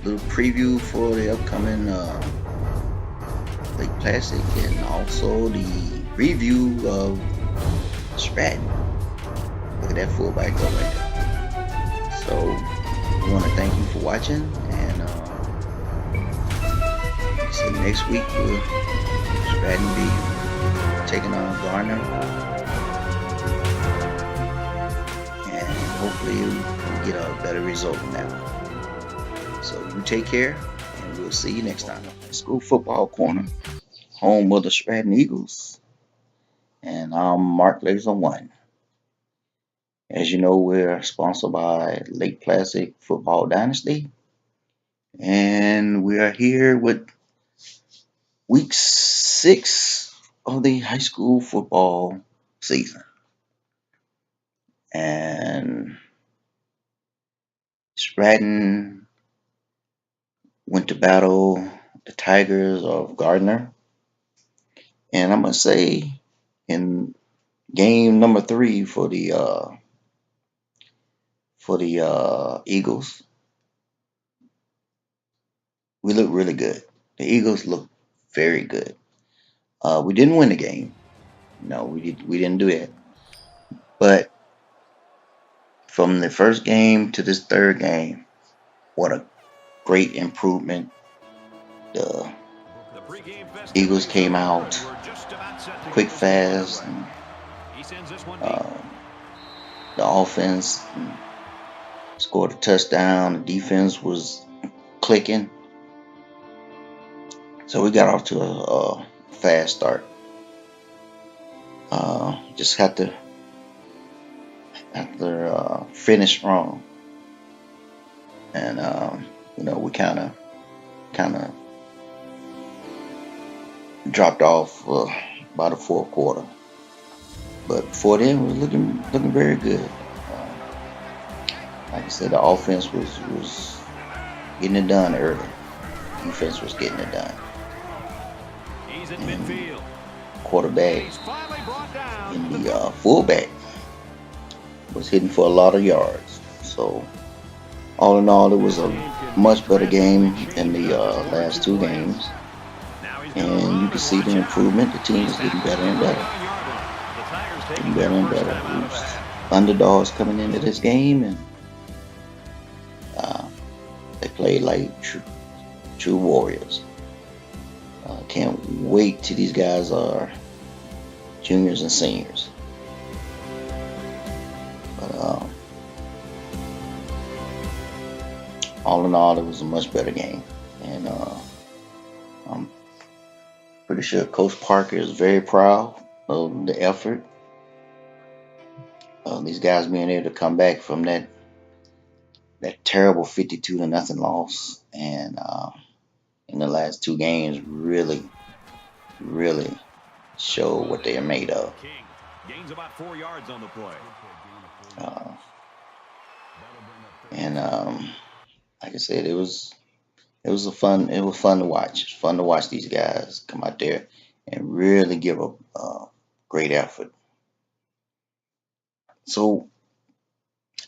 little preview for the upcoming Lake Placid, and also the review of Stratton. Look at that fullback go right there. So we want to thank you for watching, and see next week will Stratton be taking on Gardiner, and hopefully we'll get a better result now. So you take care, and we'll see you next time. School Football Corner, home of the Stratton Eagles, and I'm Mark Laser One. As you know, we're sponsored by Lake Placid Football Dynasty, and we are here with week 6 of the high school football season. And Stratton went to battle the Tigers of Gardiner, and I'm gonna say in game number 3 for the Eagles, we look really good. The Eagles look very good. We didn't win the game. No, we didn't do that. But from the first game to this third game, what a great improvement. The Eagles came out quick, fast, and the offense scored a touchdown. The defense was clicking. So we got off to a fast start. Just had to finish strong, and we kind of dropped off by the fourth quarter. But before then, we were looking very good. Like I said, the offense was getting it done early. Defense was getting it done. And quarterback and the fullback was hitting for a lot of yards. So all in all, it was a much better game than the last 2 games. And you can see the improvement. The team is getting better and better. Getting better and better. It was underdogs coming into this game, and they played like true warriors. Can't wait till these guys are juniors and seniors. But all in all, it was a much better game, and I'm pretty sure Coach Parker is very proud of the effort. These guys being able to come back from that terrible 52-0 loss, and in the last 2 games really show what they are made of. Gains about 4 yards on the play. And like I said, it was fun to watch. It's fun to watch these guys come out there and really give a great effort. So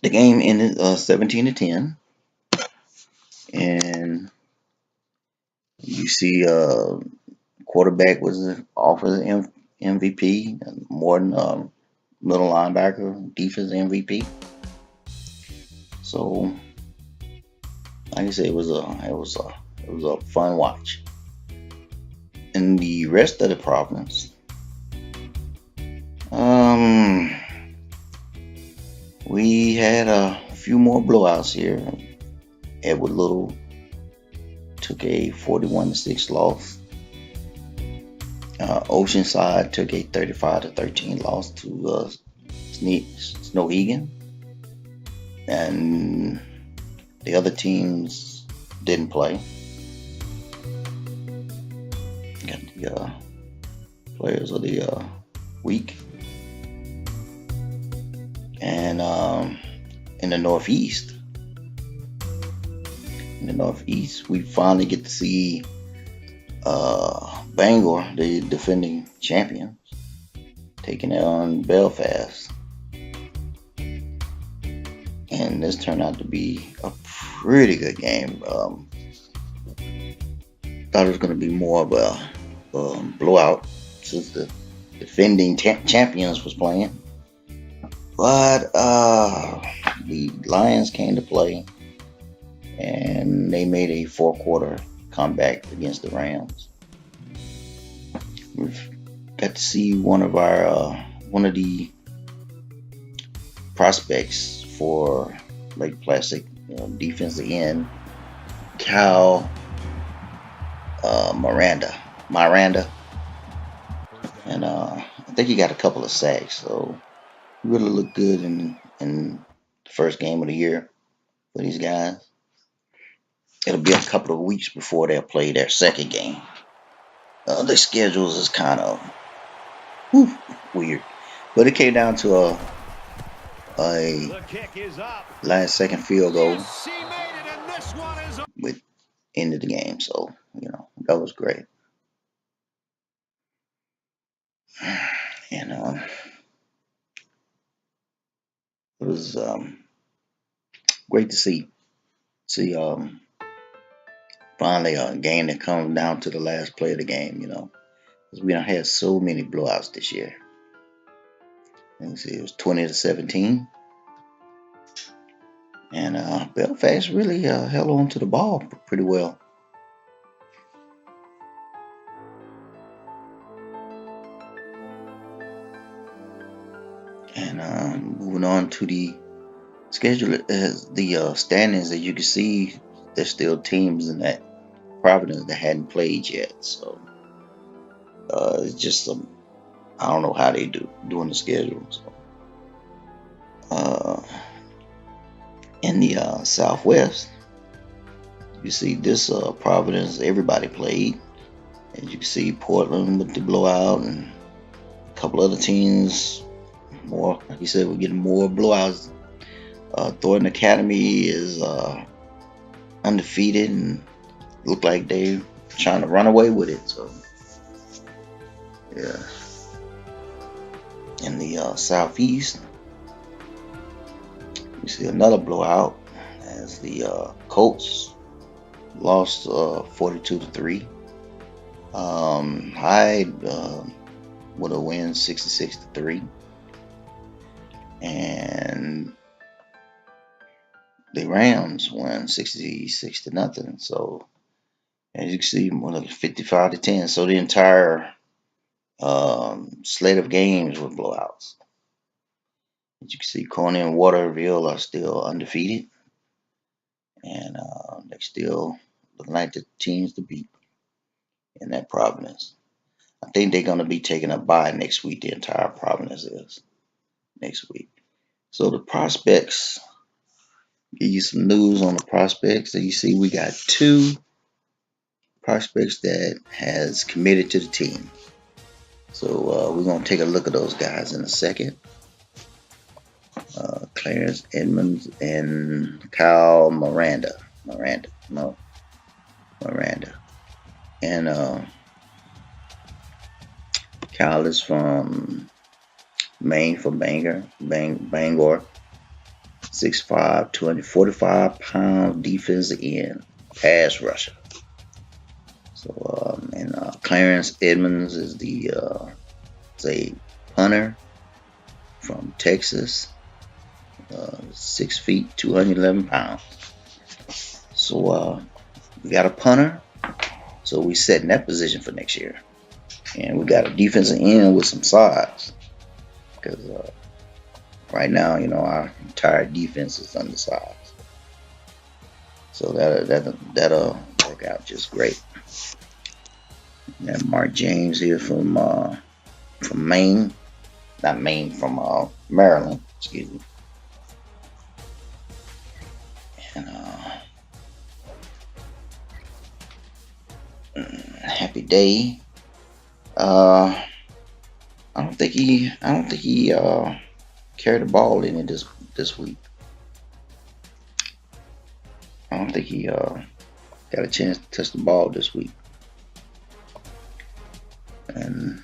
the game ended 17-10, and you see quarterback was offered the MVP, and Morton middle linebacker, defense MVP. So like I said, it was a fun watch. In the rest of the province, we had a few more blowouts here. Edward Little took a 41-6 loss. Oceanside took a 35-13 loss to Snowhegan, and the other teams didn't play. Got the players of the week. And in the Northeast, we finally get to see Bangor, the defending champions, taking on Belfast. and this turned out to be a pretty good game. Thought it was going to be more of a blowout since the defending champions was playing, but the Lions came to play, and they made a fourth-quarter comeback against the Rams. We've got to see one of the prospects for Lake Placid, defensive end, Cal Miranda, and I think he got a couple of sacks, so he really looked good in the first game of the year for these guys. It'll be a couple of weeks before they'll play their second game. Their schedules is kind of weird, but it came down to a last second field goal with end of the game, so that was great. And it was great to see finally a game that comes down to the last play of the game, because we don't have so many blowouts this year. And see, it was 20-17, and Belfast really held on to the ball pretty well. And moving on to the schedule, the standings, as you can see, there's still teams in that Providence that hadn't played yet. So it's just I don't know how they doing the schedule. So, in the Southwest, you see this Providence, everybody played. As you can see, Portland with the blowout, and a couple other teams. More, like you said, we're getting more blowouts. Thornton Academy is undefeated and look like they're trying to run away with it. So, yeah. In the Southeast, we see another blowout as the Colts lost 42-3. Hyde would have win 66-3. And the Rams won 66-0. So as you can see, more like 55-10. So the entire slate of games were blowouts. As you can see, Coney and Waterville are still undefeated, and they're still looking like the teams to beat in that Providence. I think they're going to be taking a bye next week. The entire Providence is next week. So the prospects, give you some news on the prospects. As you see, we got 2 prospects that has committed to the team. So we're going to take a look at those guys in a second. Clarence Edmonds and Kyle Miranda. And Kyle is from Maine, from Bangor. 6'5", 245 pound defensive end, pass rusher. So and Clarence Edmonds is a punter from Texas. 6 feet, 211 pounds. So we got a punter. So we set in that position for next year. And we got a defensive end with some size. Because right now, our entire defense is undersized. So that'll work out just great. And Mark James here from Maine. Not Maine, from Maryland. Excuse me. And Happy Day. I don't think he carried the ball in it this week. I don't think he got a chance to touch the ball this week. And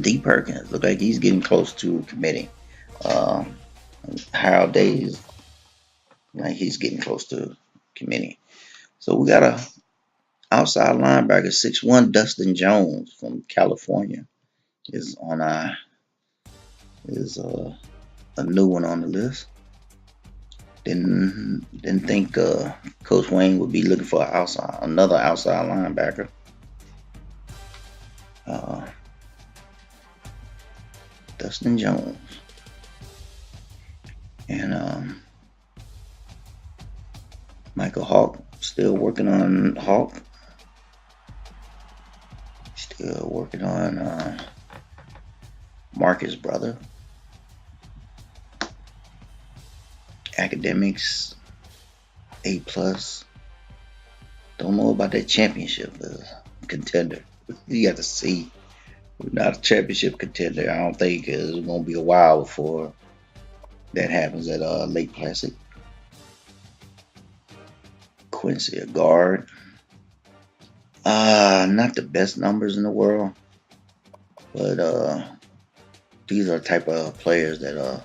D. Perkins look like he's getting close to committing. Harold Days Like he's getting close to committing. So we got a outside linebacker, 6'1", Dustin Jones from California is on our is a new one on the list. Didn't think Coach Wayne would be looking for another outside linebacker. Dustin Jones. And Michael Hawk, still working on Hawk. Still working on Marcus' brother. Academics, A+. Don't know about that championship contender. You got to see. We're not a championship contender. I don't think it's going to be a while before that happens at Lake Placid. Quincy, a guard. Not the best numbers in the world, but these are the type of players that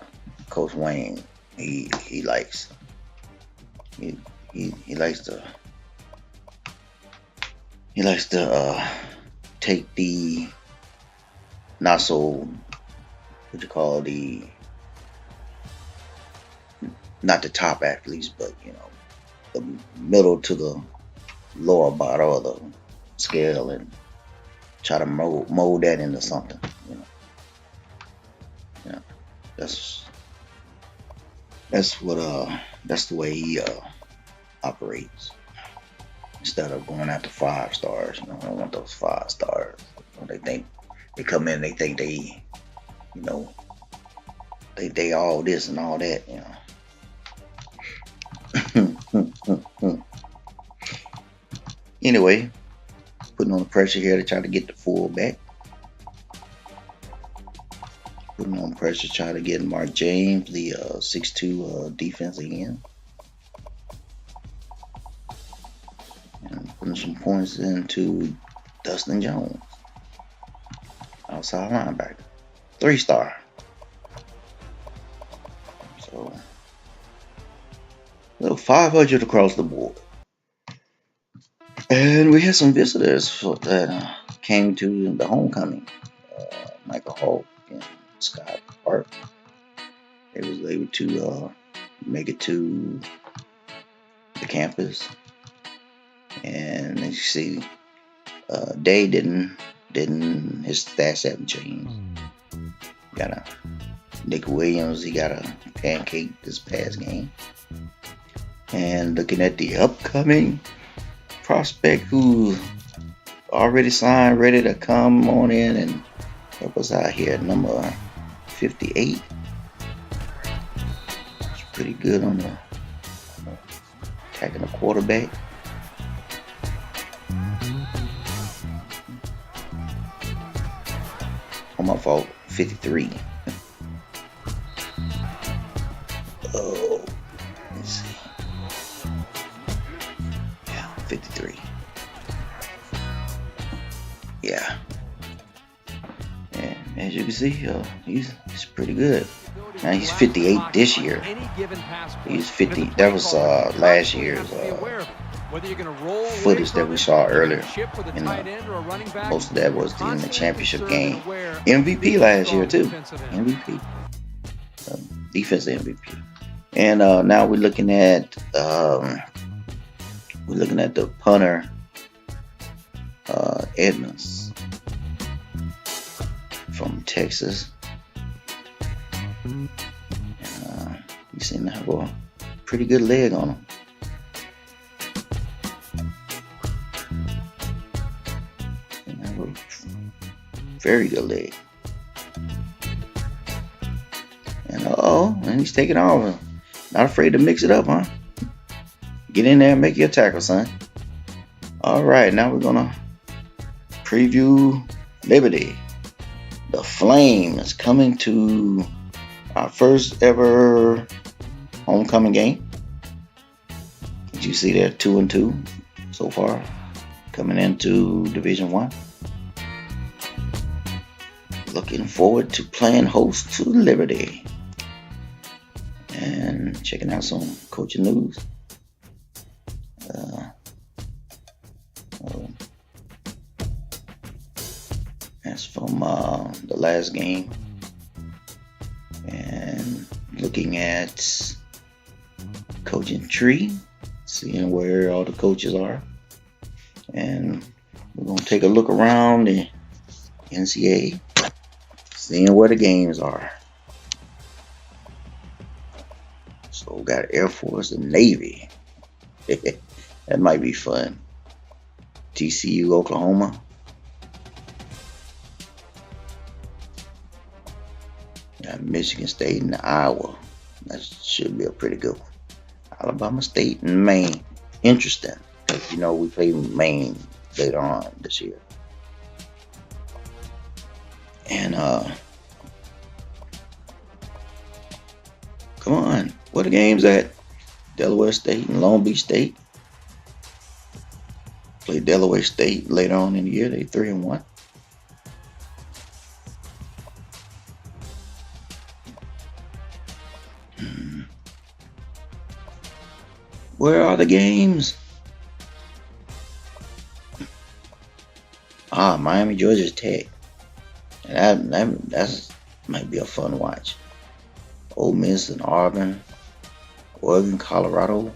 Coach Wayne he likes. He likes to take the not so not the top athletes, but the middle to the lower bottom of the scale and try to mold that into something. That's the way he operates. Instead of going after 5 stars, I don't want those 5 stars. They come in, they think they all this and all that. Anyway, putting on the pressure here to try to get the fullback. Putting on pressure, try to get Mark James, the 6'2" defensive end. And putting some points into Dustin Jones, outside linebacker, 3-star. So, 500 across the board. And we had some visitors that came to the homecoming. Michael Hawk and Scott Park. They was able to make it to the campus. And as you see, Day didn't his stats haven't changed. Got a Nick Williams, he got a pancake this past game. And looking at the upcoming prospect who already signed, ready to come on in and help us out here at number 58. It's pretty good on the attacking the quarterback. Oh, my fault. 53. Oh, let's see. Yeah, 53. Yeah. And as you can see, he's pretty good. Now he's 58 this year. He's 50. That was last year's footage that we saw earlier. And most of that was in the championship game. MVP last year too. MVP. Defensive MVP. And now we're looking at the punter, Edmonds from Texas. He seemed to have a pretty good leg on him. Very good leg. And he's taking off. Not afraid to mix it up, huh? Get in there and make your tackle, son. All right, now we're gonna preview Liberty. The Flame is coming to our first ever homecoming game. As you see, they're 2-2 so far, coming into Division 1. Looking forward to playing host to Liberty. And checking out some coaching news. That's from the last game, and looking at coaching tree, seeing where all the coaches are, and we're gonna take a look around the NCAA, seeing where the games are. So we got Air Force and Navy. That might be fun. TCU, Oklahoma. Got Michigan State and Iowa. That should be a pretty good one. Alabama State and Maine. Interesting. You know, we play Maine later on this year. And come on, where the games at? Delaware State and Long Beach State. Play Delaware State later on in the year. They 3-1. Where are the games? Miami, Georgia Tech. And that's might be a fun watch. Ole Miss and Auburn, Oregon, Colorado.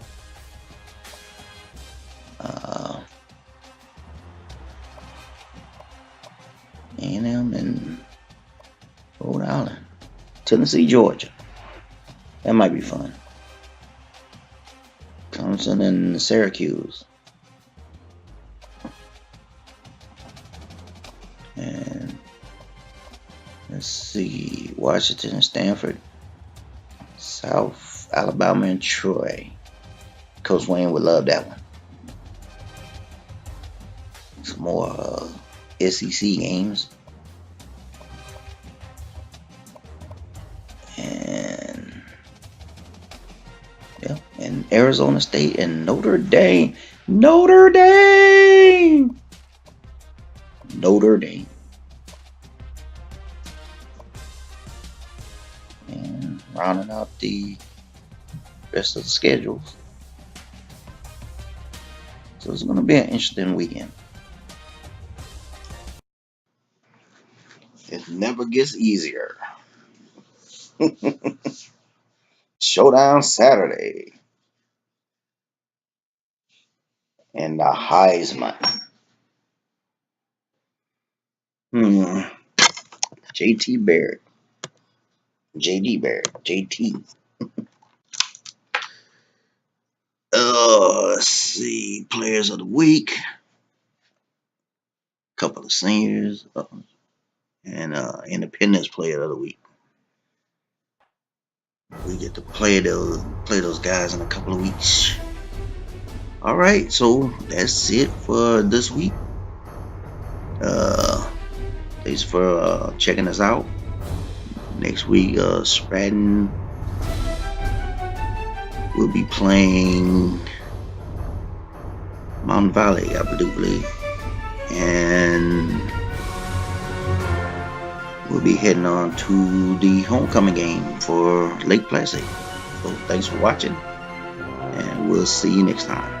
A&M and Rhode Island. Tennessee, Georgia. That might be fun. Clemson and Syracuse. And let's see, Washington and Stanford. South Alabama and Troy. Coach Wayne would love that one. Some more SEC games. And Arizona State and Notre Dame. Notre Dame. And rounding out the rest of the schedules. So it's going to be an interesting weekend. It never gets easier. Showdown Saturday. And the Heisman. JD Barrett. Let's see. Players of the week. Couple of seniors. And Independence Player of the Week. We get to play those guys in a couple of weeks. All right, so that's it for this week. Thanks for checking us out. Next week, Stratton will be playing Mountain Valley, I believe, and we'll be heading on to the homecoming game for Lake Placid. So thanks for watching, and we'll see you next time.